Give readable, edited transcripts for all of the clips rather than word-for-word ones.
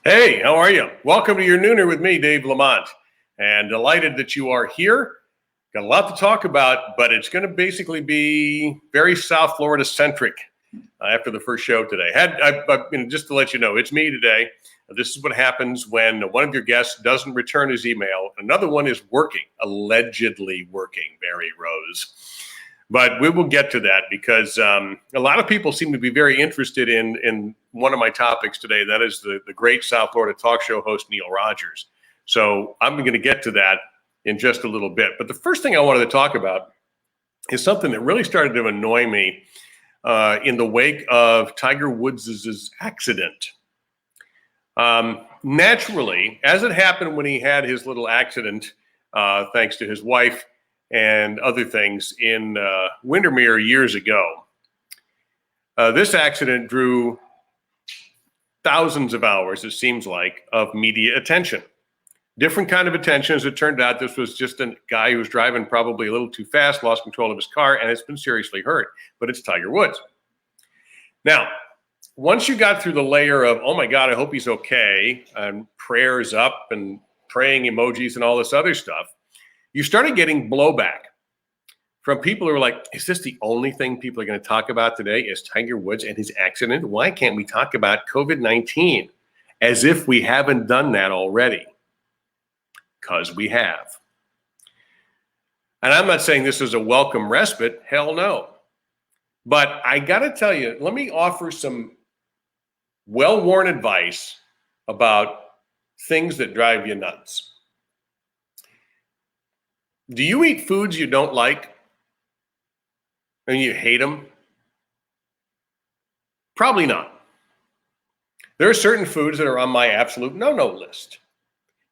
Hey, how are you? Welcome to your Nooner with me, Dave LaMont. And delighted that you are here. Got a lot to talk about, but it's going to basically be very South Florida centric after the first show today. Just to let you know, it's me today. This is what happens when one of your guests doesn't return his email. Another one is working, allegedly working, Mary Rose. But we will get to that because a lot of people seem to be very interested in one of my topics today. That is the great South Florida talk show host, Neil Rogers. So I'm going to get to that in just a little bit. But the first thing I wanted to talk about is something that really started to annoy me in the wake of Tiger Woods' accident. Naturally, as it happened when he had his little accident, thanks to his wife, and other things in Windermere years ago. This accident drew thousands of hours, it seems like, of media attention. Different kind of attention. As it turned out, this was just a guy who was driving probably a little too fast, lost control of his car, and has been seriously hurt. But it's Tiger Woods. Now, once you got through the layer of, oh my God, I hope he's okay, and prayers up and praying emojis and all this other stuff, you started getting blowback from people who are like, is this the only thing people are going to talk about today is Tiger Woods and his accident? Why can't we talk about COVID-19? As if we haven't done that already. Because we have. And I'm not saying this is a welcome respite. Hell no. But I got to tell you, let me offer some well-worn advice about things that drive you nuts. Do you eat foods you don't like and you hate them? Probably not. There are certain foods that are on my absolute no-no list.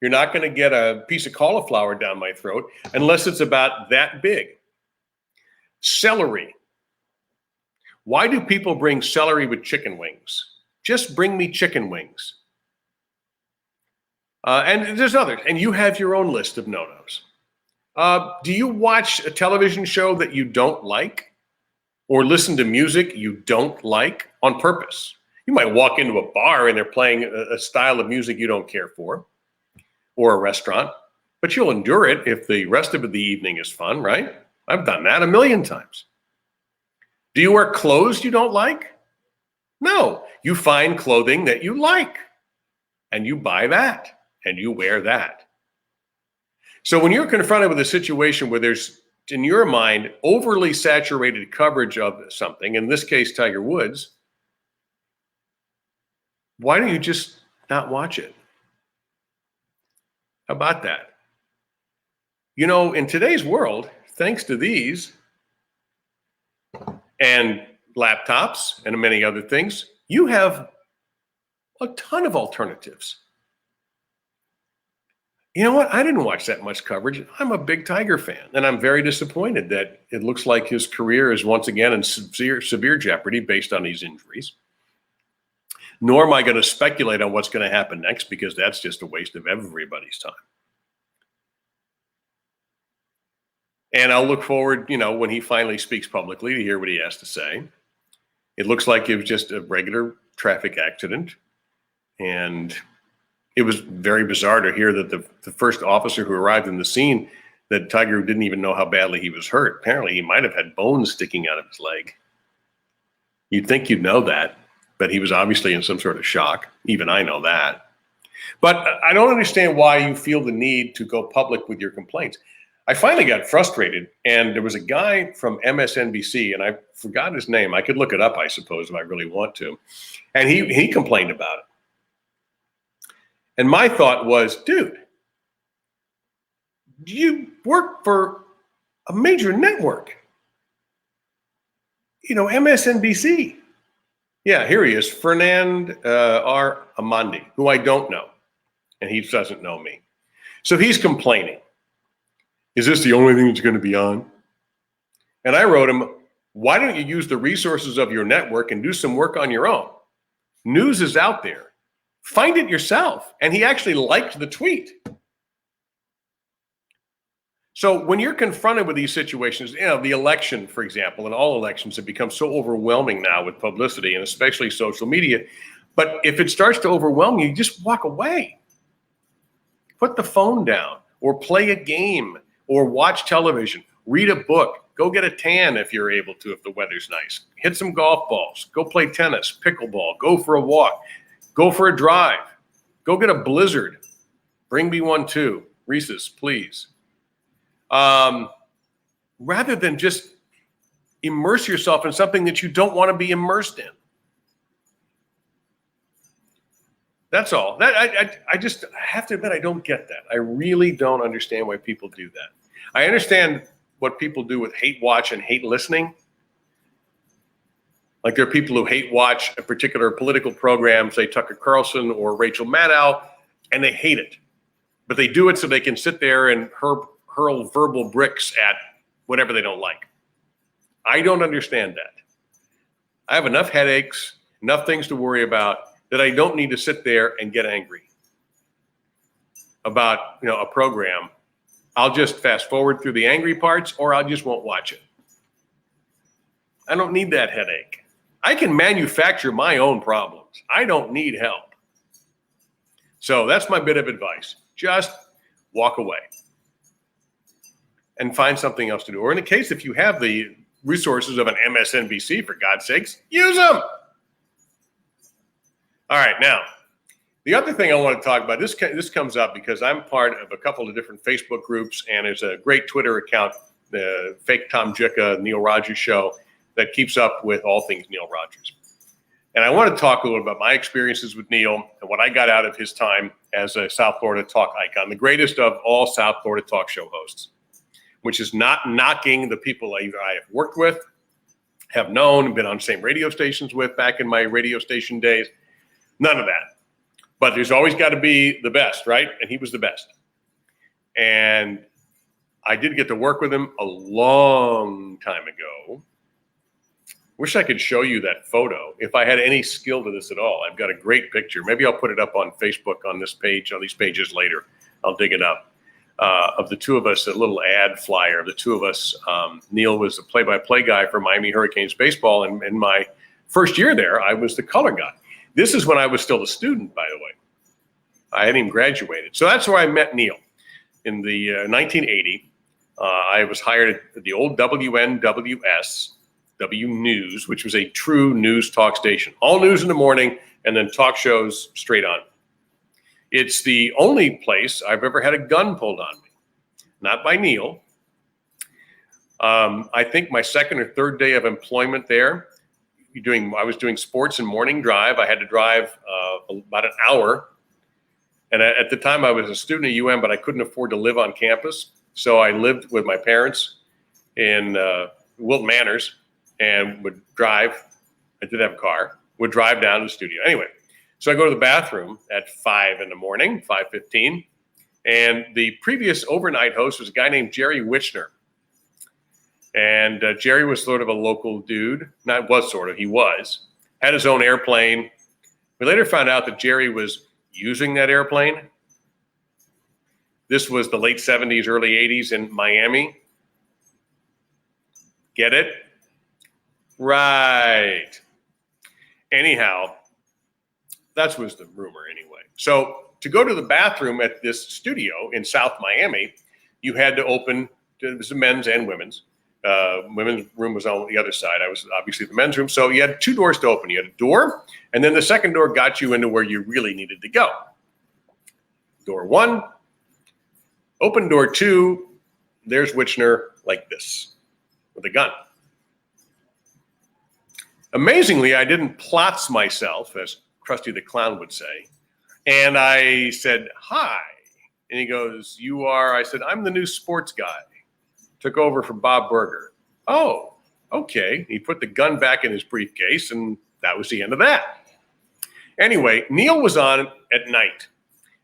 You're not going to get a piece of cauliflower down my throat unless it's about that big. Celery. Why do people bring celery with chicken wings? Just bring me chicken wings. And there's others. And you have your own list of no-nos. Do you watch a television show that you don't like or listen to music you don't like on purpose? You might walk into a bar and they're playing a style of music you don't care for, or a restaurant, but you'll endure it if the rest of the evening is fun, right? I've done that a million times. Do you wear clothes you don't like? No, you find clothing that you like and you buy that and you wear that. So when you're confronted with a situation where there's, in your mind, overly saturated coverage of something, in this case, Tiger Woods, why don't you just not watch it? How about that? You know, in today's world, thanks to these and laptops and many other things, you have a ton of alternatives. You know what? I didn't watch that much coverage. I'm a big Tiger fan, and I'm very disappointed that it looks like his career is once again in severe jeopardy based on these injuries. Nor am I going to speculate on what's going to happen next because that's just a waste of everybody's time. And I'll look forward, when he finally speaks publicly to hear what he has to say. It looks like it was just a regular traffic accident, and it was very bizarre to hear that the first officer who arrived in the scene, that Tiger didn't even know how badly he was hurt. Apparently, he might have had bones sticking out of his leg. You'd think you'd know that, but he was obviously in some sort of shock. Even I know that. But I don't understand why you feel the need to go public with your complaints. I finally got frustrated, and there was a guy from MSNBC, and I forgot his name. I could look it up, I suppose, if I really want to. And he complained about it. And my thought was, dude, you work for a major network. MSNBC. Yeah, here he is, Fernand R. Amandi, who I don't know, and he doesn't know me. So he's complaining. Is this the only thing that's going to be on? And I wrote him, why don't you use the resources of your network and do some work on your own? News is out there. Find it yourself. And he actually liked the tweet. So when you're confronted with these situations, the election, for example, and all elections have become so overwhelming now with publicity and especially social media. But if it starts to overwhelm you, just walk away. Put the phone down, or play a game, or watch television, read a book, go get a tan if you're able to, if the weather's nice. Hit some golf balls, go play tennis, pickleball, go for a walk, go for a drive, go get a blizzard. Bring me one too. Reese's, please. Rather than just immerse yourself in something that you don't want to be immersed in. That's all. I just have to admit I don't get that. I really don't understand why people do that. I understand what people do with hate watch and hate listening. Like there are people who hate watch a particular political program, say Tucker Carlson or Rachel Maddow, and they hate it. But they do it so they can sit there and hurl verbal bricks at whatever they don't like. I don't understand that. I have enough headaches, enough things to worry about, that I don't need to sit there and get angry about a program. I'll just fast forward through the angry parts, or I just won't watch it. I don't need that headache. I can manufacture my own problems. I don't need help. So that's my bit of advice. Just walk away and find something else to do. Or in the case, if you have the resources of an MSNBC, for God's sakes, use them. All right, now, the other thing I want to talk about, this comes up because I'm part of a couple of different Facebook groups, and there's a great Twitter account, the Fake Tom Jicka, Neil Rogers Show, that keeps up with all things Neil Rogers. And I want to talk a little about my experiences with Neil and what I got out of his time as a South Florida talk icon, the greatest of all South Florida talk show hosts, which is not knocking the people I have worked with, have known, been on the same radio stations with back in my radio station days. None of that. But there's always got to be the best, right? And he was the best. And I did get to work with him a long time ago. Wish I could show you that photo if I had any skill to this at all. I've got a great picture. Maybe I'll put it up on Facebook on this page, on these pages later. I'll dig it up. Of the two of us, a little ad flyer of the two of us. Neil was the play-by-play guy for Miami Hurricanes baseball. And in my first year there, I was the color guy. This is when I was still a student, by the way. I hadn't even graduated. So that's where I met Neil. In the 1980, I was hired at the old WNWS, W News, which was a true news talk station. All news in the morning and then talk shows straight on. It's the only place I've ever had a gun pulled on me. Not by Neil. I think my second or third day of employment there, I was doing sports and morning drive. I had to drive about an hour. And at the time I was a student at UM, but I couldn't afford to live on campus. So I lived with my parents in Wilton Manors and would drive. I did have a car, would drive down to the studio. Anyway, so I go to the bathroom at 5 in the morning, 5:15. And the previous overnight host was a guy named Jerry Wichner. And Jerry was sort of a local dude. He was. Had his own airplane. We later found out that Jerry was using that airplane. This was the late 70s, early 80s in Miami. Get it? Right. Anyhow, that was the rumor anyway. So to go to the bathroom at this studio in South Miami, you had to open, it was men's and women's. Women's room was on the other side. I was obviously the men's room. So you had two doors to open. You had a door, and then the second door got you into where you really needed to go. Door 1, open door 2, there's Wichner like this with a gun. Amazingly, I didn't plotz myself, as Krusty the Clown would say. And I said, hi. And he goes, you are? I said, I'm the new sports guy. Took over for Bob Berger. Oh, okay. He put the gun back in his briefcase, and that was the end of that. Anyway, Neil was on at night.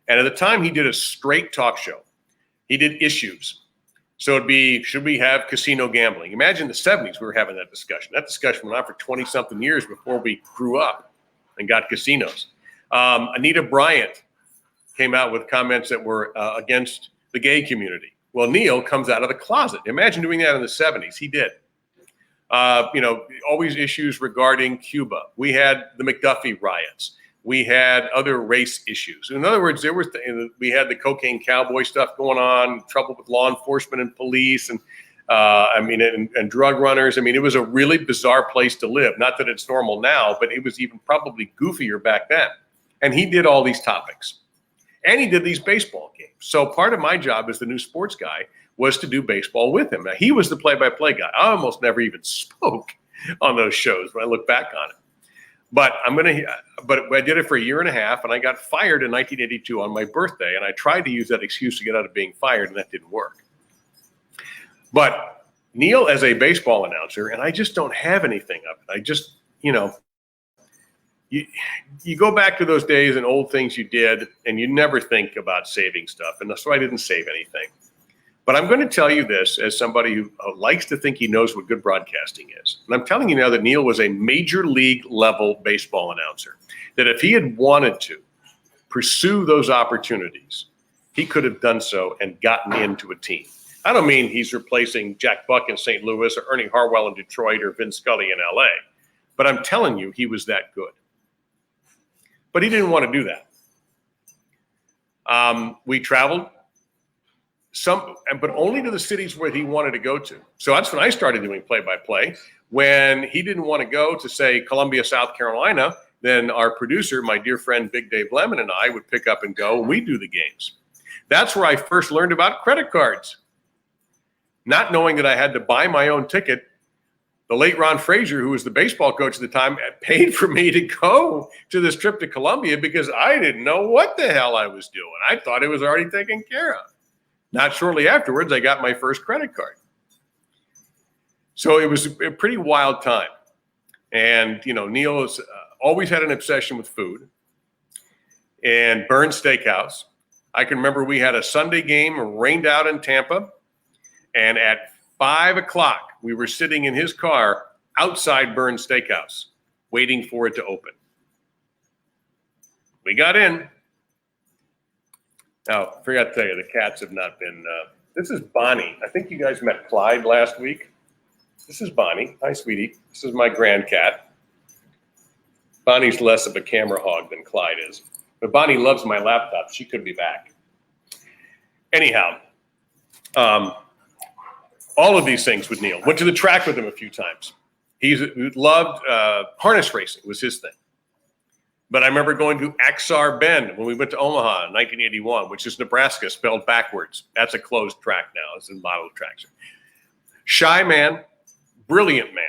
And at the time, he did a straight talk show. He did issues. So it'd be, should we have casino gambling? Imagine the 70s, we were having that discussion. That discussion went on for 20-something years before we grew up and got casinos. Anita Bryant came out with comments that were against the gay community. Well, Neil comes out of the closet. Imagine doing that in the 70s. He did. Always issues regarding Cuba. We had the McDuffie riots. We had other race issues. In other words, we had the cocaine cowboy stuff going on, trouble with law enforcement and police, and and drug runners. I mean, it was a really bizarre place to live. Not that it's normal now, but it was even probably goofier back then. And he did all these topics. And he did these baseball games. So part of my job as the new sports guy was to do baseball with him. Now, he was the play-by-play guy. I almost never even spoke on those shows when I look back on it. But I did it for a year and a half, and I got fired in 1982 on my birthday, and I tried to use that excuse to get out of being fired, and that didn't work. But Neil, as a baseball announcer, and I just don't have anything of it. I just, you go back to those days and old things you did, and you never think about saving stuff, and so I didn't save anything. But I'm going to tell you this as somebody who likes to think he knows what good broadcasting is. And I'm telling you now that Neil was a major league level baseball announcer, that if he had wanted to pursue those opportunities, he could have done so and gotten into a team. I don't mean he's replacing Jack Buck in St. Louis or Ernie Harwell in Detroit or Vin Scully in LA, but I'm telling you, he was that good. But he didn't want to do that. We traveled. But only to the cities where he wanted to go to. So that's when I started doing play-by-play. When he didn't want to go to, say, Columbia, South Carolina, then our producer, my dear friend Big Dave Lemon, and I would pick up and go, and we'd do the games. That's where I first learned about credit cards. Not knowing that I had to buy my own ticket, the late Ron Frazier, who was the baseball coach at the time, paid for me to go to this trip to Columbia because I didn't know what the hell I was doing. I thought it was already taken care of. Not shortly afterwards, I got my first credit card. So it was a pretty wild time. And, Neil has always had an obsession with food. And Burn's Steakhouse. I can remember we had a Sunday game, rained out in Tampa. And at 5 o'clock, we were sitting in his car outside Burn's Steakhouse, waiting for it to open. We got in. Now, I forgot to tell you, the cats have not been, this is Bonnie. I think you guys met Clyde last week. This is Bonnie. Hi, sweetie. This is my grand cat. Bonnie's less of a camera hog than Clyde is. But Bonnie loves my laptop. She could be back. Anyhow, all of these things with Neil. Went to the track with him a few times. He loved harness racing was his thing. But I remember going to Axar Bend when we went to Omaha in 1981, which is Nebraska spelled backwards. That's a closed track now. It's a model track. Shy man, brilliant man,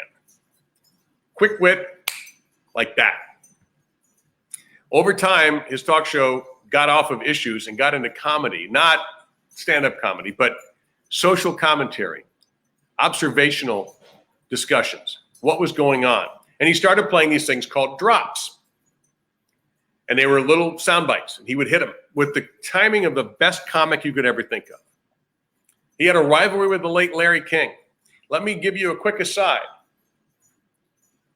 quick wit, like that. Over time, his talk show got off of issues and got into comedy, not stand-up comedy, but social commentary, observational discussions, what was going on. And he started playing these things called drops. And they were little sound bites. And he would hit them with the timing of the best comic you could ever think of. He had a rivalry with the late Larry King. Let me give you a quick aside.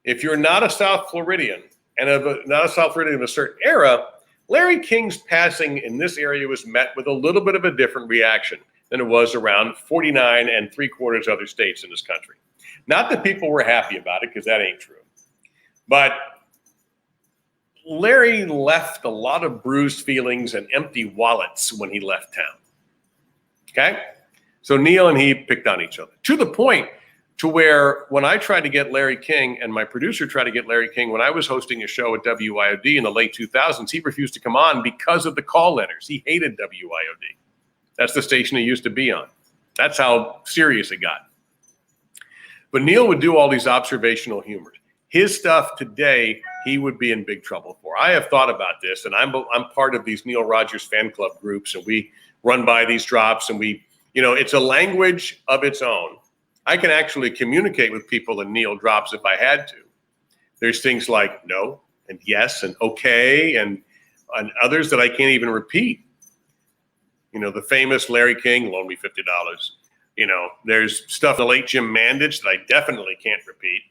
If you're not a South Floridian, and not a South Floridian of a certain era, Larry King's passing in this area was met with a little bit of a different reaction than it was around 49 3/4 other states in this country. Not that people were happy about it, because that ain't true. But Larry left a lot of bruised feelings and empty wallets when he left town. Okay? So Neil and he picked on each other to the point to where when I tried to get Larry King and my producer tried to get Larry King when I was hosting a show at WIOD in the late 2000s, he refused to come on because of the call letters. He hated WIOD. That's the station he used to be on. That's how serious it got. But Neil would do all these observational humors. His stuff today, he would be in big trouble for. I have thought about this, and I'm part of these Neil Rogers fan club groups, and we run by these drops, and we, it's a language of its own. I can actually communicate with people in Neil drops if I had to. There's things like no and yes and okay and others that I can't even repeat. The famous Larry King, loan me $50. There's stuff the late Jim Mandich that I definitely can't repeat.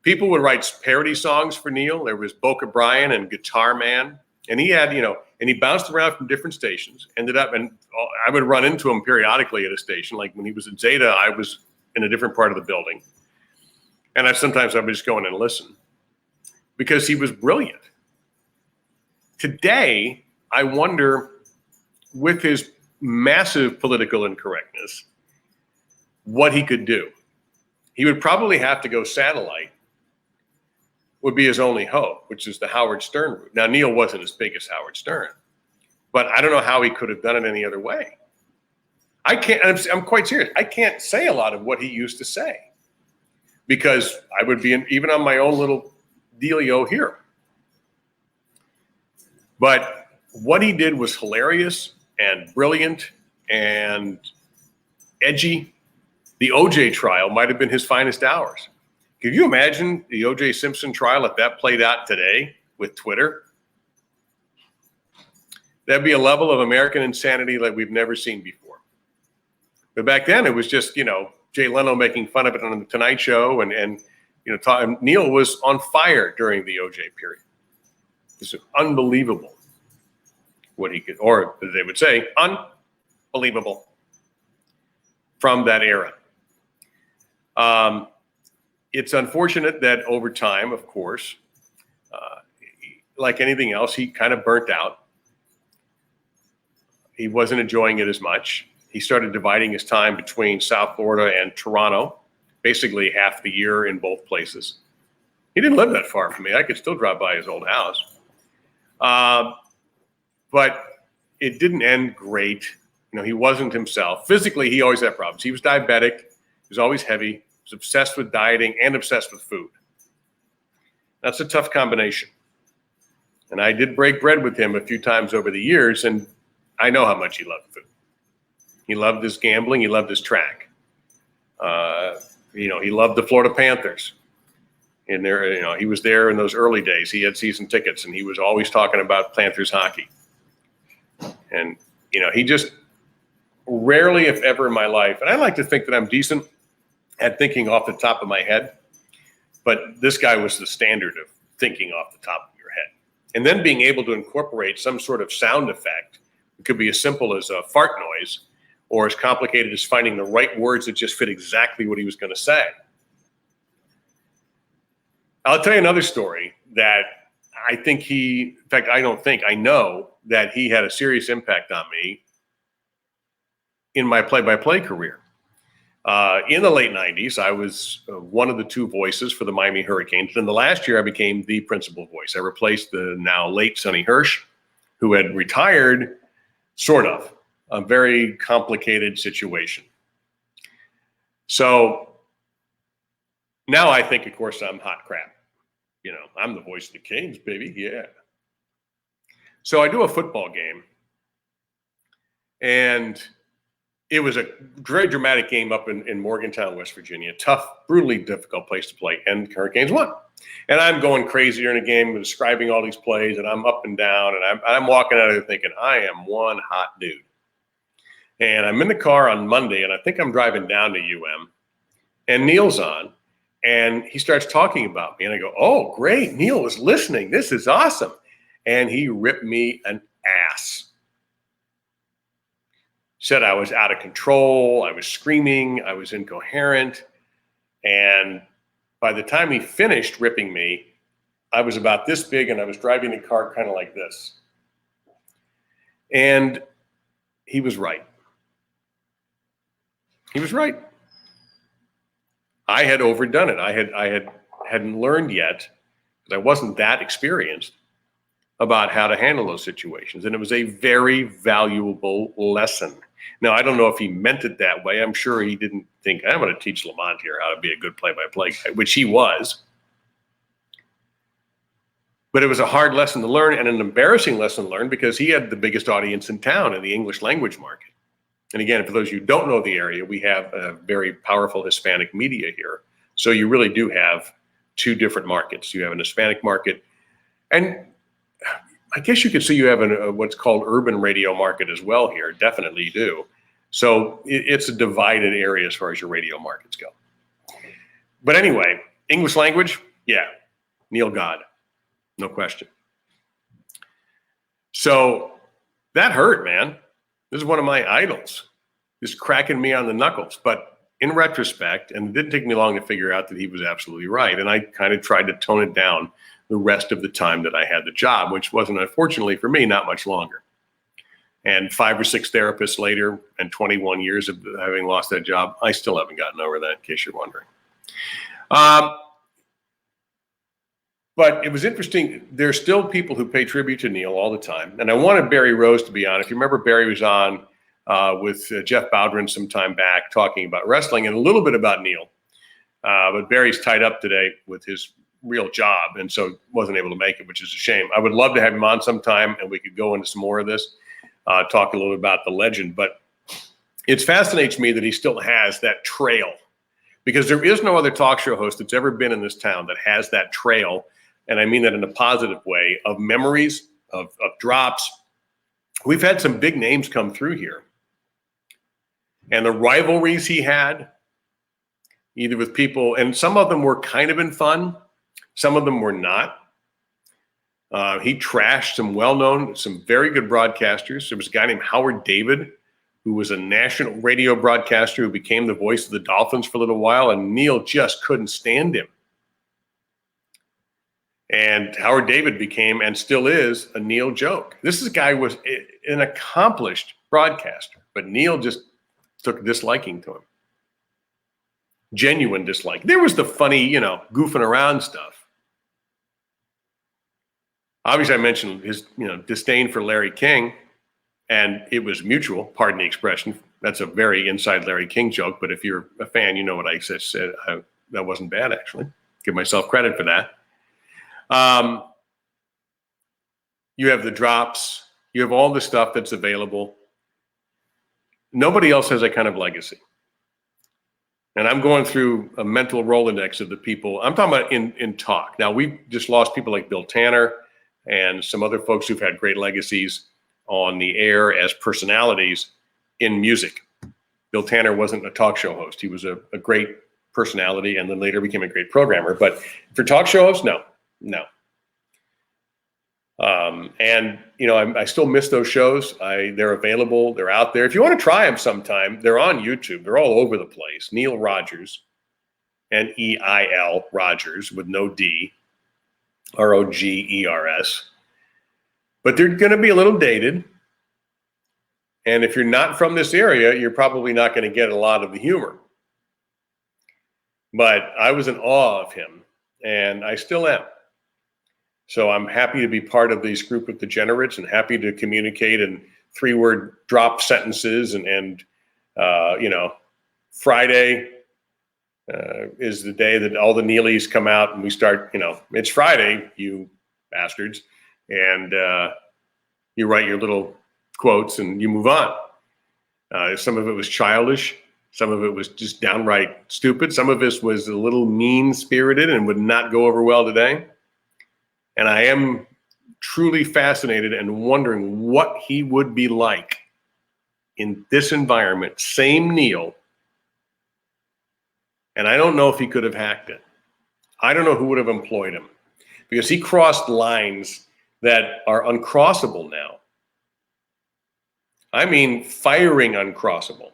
People would write parody songs for Neil. There was Boca Brian and Guitar Man. And he had, and he bounced around from different stations, ended up, and I would run into him periodically at a station. Like when he was at Zeta, I was in a different part of the building. And sometimes I would just go in and listen because he was brilliant. Today, I wonder, with his massive political incorrectness, what he could do. He would probably have to go satellite, would be his only hope, which is the Howard Stern route. Now, Neil wasn't as big as Howard Stern, but I don't know how he could have done it any other way. I can't, I'm quite serious. I can't say a lot of what he used to say because I would be even on my own little dealio here. But what he did was hilarious and brilliant and edgy. The OJ trial might have been his finest hours. Could you imagine the OJ Simpson trial if that played out today with Twitter? That'd be a level of American insanity like we've never seen before. But back then it was just, Jay Leno making fun of it on the Tonight Show and Neil was on fire during the OJ period. It's unbelievable what he could, or as they would say, unbelievable from that era. It's unfortunate that over time, of course, like anything else, he kind of burnt out. He wasn't enjoying it as much. He started dividing his time between South Florida and Toronto, basically half the year in both places. He didn't live that far from me. I could still drive by his old house. But it didn't end great. He wasn't himself. Physically, he always had problems. He was diabetic. He was always heavy. He was obsessed with dieting and obsessed with food. That's a tough combination. And I did break bread with him a few times over the years, and I know how much he loved food. He loved his gambling. He loved his track. He loved the Florida Panthers. And there, he was there in those early days. He had season tickets, and he was always talking about Panthers hockey. And, he just rarely, if ever in my life, and I like to think that I'm decent at thinking off the top of my head, but this guy was the standard of thinking off the top of your head. And then being able to incorporate some sort of sound effect. It could be as simple as a fart noise or as complicated as finding the right words that just fit exactly what he was going to say. I'll tell you another story that I know that he had a serious impact on me in my play-by-play career. In the late 90s, I was one of the two voices for the Miami Hurricanes. And the last year, I became the principal voice. I replaced the now late Sonny Hirsch, who had retired, sort of. A very complicated situation. So now I think, of course, I'm hot crap. I'm the voice of the Kings, baby. Yeah. So I do a football game, and it was a very dramatic game up in Morgantown, West Virginia. Tough, brutally difficult place to play, and Hurricanes won. And I'm going crazy during the game, describing all these plays, and I'm up and down, and I'm walking out of there thinking, I am one hot dude. And I'm in the car on Monday, and I think I'm driving down to UM, and Neil's on, and he starts talking about me, and I go, oh, great, Neil was listening. This is awesome. And he ripped me an ass. Said I was out of control, I was screaming, I was incoherent, and by the time he finished ripping me, I was about this big, and I was driving the car kind of like this. And he was right. He was right. I had overdone it. I hadn't learned yet, because I wasn't that experienced about how to handle those situations. And it was a very valuable lesson. Now, I don't know if he meant it that way. I'm sure he didn't think, I'm going to teach LaMont here how to be a good play-by-play guy, which he was. But it was a hard lesson to learn and an embarrassing lesson to learn because he had the biggest audience in town in the English language market. And again, for those of you who don't know the area, we have a very powerful Hispanic media here. So you really do have two different markets. You have an Hispanic market, and I guess you could say you have what's called urban radio market as well here. Definitely you do. So it's a divided area as far as your radio markets go. But anyway, English language, yeah, Neil God, no question. So that hurt, man. This is one of my idols, just cracking me on the knuckles. But in retrospect, and it didn't take me long to figure out that he was absolutely right. And I kind of tried to tone it down the rest of the time that I had the job, which wasn't, unfortunately for me, not much longer. And 5 or 6 therapists later and 21 years of having lost that job, I still haven't gotten over that, in case you're wondering. But it was interesting. There's still people who pay tribute to Neil all the time. And I wanted Barry Rose to be on. If you remember, Barry was on with Jeff Bowdren some time back talking about wrestling and a little bit about Neil. But Barry's tied up today with his real job, and so wasn't able to make it, which is a shame. I would love to have him on sometime, and we could go into some more of this, talk a little bit about the legend. But it fascinates me that he still has that trail, because there is no other talk show host that's ever been in this town that has that trail, and I mean that in a positive way, of memories, of drops. We've had some big names come through here. And the rivalries he had, either with people, and some of them were kind of in fun, some of them were not. He trashed some well-known, some very good broadcasters. There was a guy named Howard David, who was a national radio broadcaster who became the voice of the Dolphins for a little while, and Neil just couldn't stand him. And Howard David became, and still is, a Neil joke. This guy was an accomplished broadcaster, but Neil just took a disliking to him. Genuine dislike. There was the funny, goofing around stuff. Obviously, I mentioned his, disdain for Larry King, and it was mutual, pardon the expression. That's a very inside Larry King joke, but if you're a fan, you know what I said. That wasn't bad, actually. Give myself credit for that. You have the drops. You have all the stuff that's available. Nobody else has that kind of legacy. And I'm going through a mental Rolodex of the people. I'm talking about in talk. Now, we've just lost people like Bill Tanner and some other folks who've had great legacies on the air as personalities in music. Bill Tanner wasn't a talk show host. He was a great personality and then later became a great programmer. But for talk show hosts, no. And I still miss those shows. They're available. They're out there. If you want to try them sometime, they're on YouTube. They're all over the place. Neil Rogers, Neil Rogers with no D, Rogers. But they're going to be a little dated. And if you're not from this area, you're probably not going to get a lot of the humor. But I was in awe of him, and I still am. So I'm happy to be part of this group of degenerates and happy to communicate in 3-word drop sentences. And Friday is the day that all the Neelies come out and we start, it's Friday, you bastards. And you write your little quotes and you move on. Some of it was childish. Some of it was just downright stupid. Some of it was a little mean-spirited and would not go over well today. And I am truly fascinated and wondering what he would be like in this environment. Same Neil. And I don't know if he could have hacked it. I don't know who would have employed him because he crossed lines that are uncrossable now. I mean, firing uncrossable.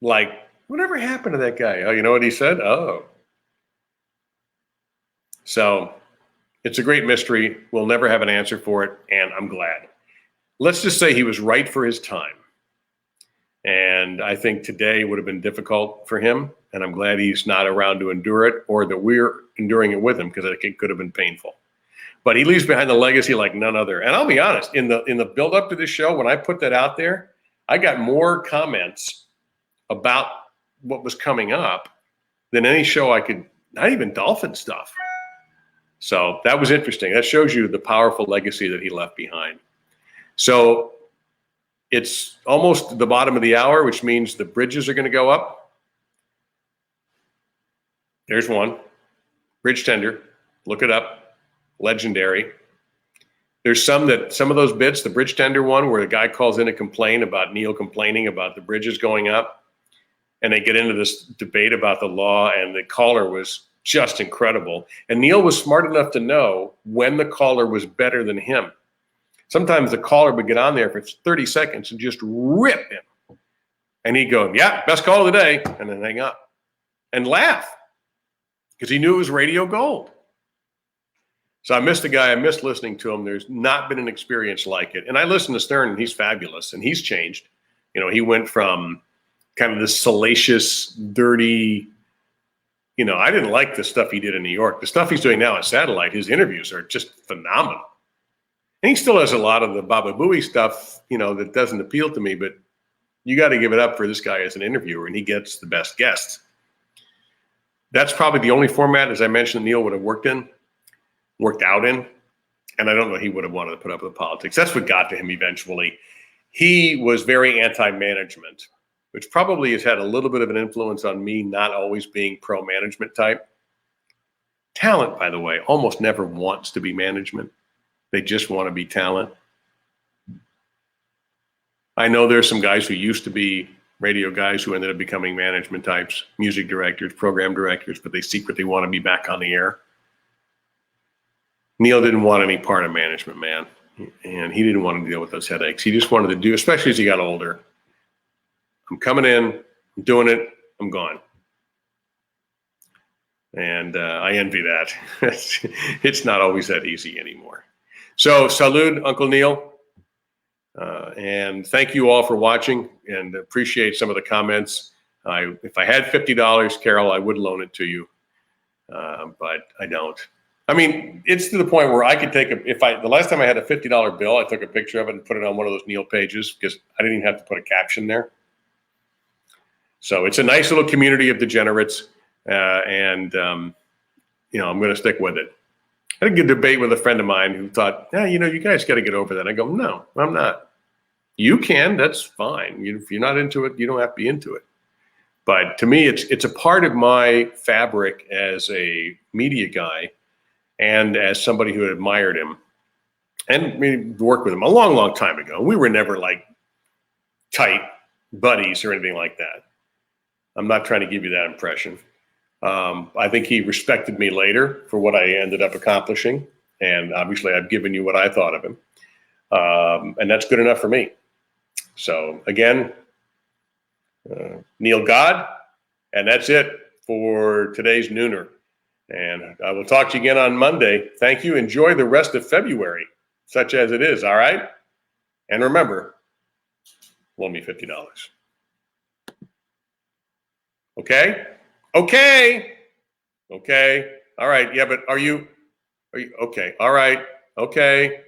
Like, whatever happened to that guy? Oh, you know what he said? Oh. So it's a great mystery. We'll never have an answer for it, and I'm glad. Let's just say he was right for his time. And I think today would have been difficult for him, and I'm glad he's not around to endure it or that we're enduring it with him because it could have been painful. But he leaves behind a legacy like none other. And I'll be honest, in the build-up to this show, when I put that out there, I got more comments about what was coming up than any show I could, not even Dolphin stuff. So that was interesting. That shows you the powerful legacy that he left behind. So it's almost the bottom of the hour, which means the bridges are going to go up. There's one. Bridge tender. Look it up. Legendary. There's some of those bits, the bridge tender one, where the guy calls in a complaint about Neil complaining about the bridges going up. And they get into this debate about the law, and the caller was just incredible. And Neil was smart enough to know when the caller was better than him. Sometimes the caller would get on there for 30 seconds and just rip him. And he'd go, yeah, best call of the day, and then hang up and laugh because he knew it was radio gold. So I miss the guy. I miss listening to him. There's not been an experience like it. And I listen to Stern, and he's fabulous, and he's changed. You know, he went from kind of this salacious, dirty, you know, I didn't like the stuff he did in New York. The stuff he's doing now on satellite, his interviews are just phenomenal. And he still has a lot of the Baba Booey stuff, you know, that doesn't appeal to me, but you got to give it up for this guy as an interviewer, and he gets the best guests. That's probably the only format, as I mentioned, Neil would have worked out in, and I don't know he would have wanted to put up with politics. That's what got to him eventually. He was very anti-management, which probably has had a little bit of an influence on me not always being pro-management type. Talent, by the way, almost never wants to be management. They just want to be talent. I know there's some guys who used to be radio guys who ended up becoming management types, music directors, program directors, but they secretly want to be back on the air. Neil didn't want any part of management, man. And he didn't want to deal with those headaches. He just wanted to do, especially as he got older, I'm coming in, I'm doing it, I'm gone. And I envy that. It's not always that easy anymore. So, salud, Uncle Neil. And thank you all for watching, and appreciate some of the comments. If I had $50, Carol, I would loan it to you, but I don't. I mean, it's to the point where I could take the last time I had a $50 bill, I took a picture of it and put it on one of those Neil pages because I didn't even have to put a caption there. So it's a nice little community of degenerates, and you know, I'm going to stick with it. I had a good debate with a friend of mine who thought, yeah, you know, you guys got to get over that. I go, no, I'm not. You can, that's fine. If you're not into it, you don't have to be into it. But to me, it's a part of my fabric as a media guy and as somebody who admired him and worked with him a long, long time ago. We were never like tight buddies or anything like that. I'm not trying to give you that impression. I think he respected me later for what I ended up accomplishing. And obviously, I've given you what I thought of him. And that's good enough for me. So again, Neil God, and that's it for today's Nooner. And I will talk to you again on Monday. Thank you. Enjoy the rest of February, such as it is, all right? And remember, loan me $50. Okay? Okay. Okay. All right. Yeah, but are you okay? All right. Okay.